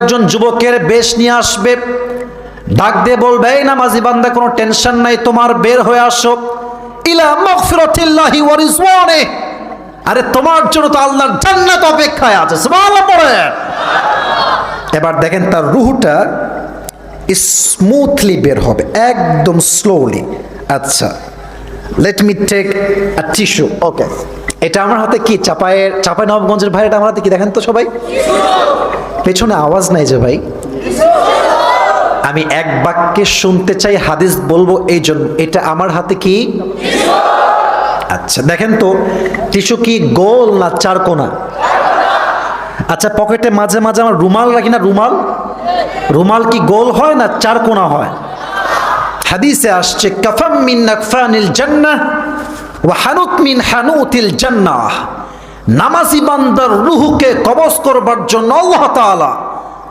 একজন যুবকের বেশ নিয়ে আসবে, ডাক দিয়ে বলবে, এই নামাজি বান্দা কোনো টেনশন নাই, তোমার বের হয়ে আসো ইলা মাগফিরাতিল্লাহি ওয়া রিজওয়ানিহি, আরে তোমার জন্য তো আল্লাহর জান্নাত অপেক্ষায় আছে। সুবহানাল্লাহ পড়ে। এবার দেখেন তার রূহটা স্মুথলি বের হবে, একদম স্লোলি। আচ্ছা, let me take a tissue. Okay, এটা আমার হাতে কি? চাঁপাইনবাবগঞ্জের ভাই, এটা আমার হাতে কি দেখেন তো সবাই। পেছনে আওয়াজ নাই যে ভাই। আমি এক বাক্যে শুনতে চাই, হাদিস বলবো, এই জন্য এটা আমার হাতে কি? আচ্ছা দেখেন তো, টিস্যু কি গোল না চার কোনা? আচ্ছা, পকেটে মাঝে মাঝে আমার রুমাল রাখি না, রুমাল কি গোল হয় না চার কোনা হয়? হাদিসে আসছে, কাফাম মিন আকফানিল জান্নাহ ওয়া হানুত মিন হানুতিল জান্নাহ। নামাজি বান্দার রূহকে কবজ করবার জন্য আল্লাহ তাআলা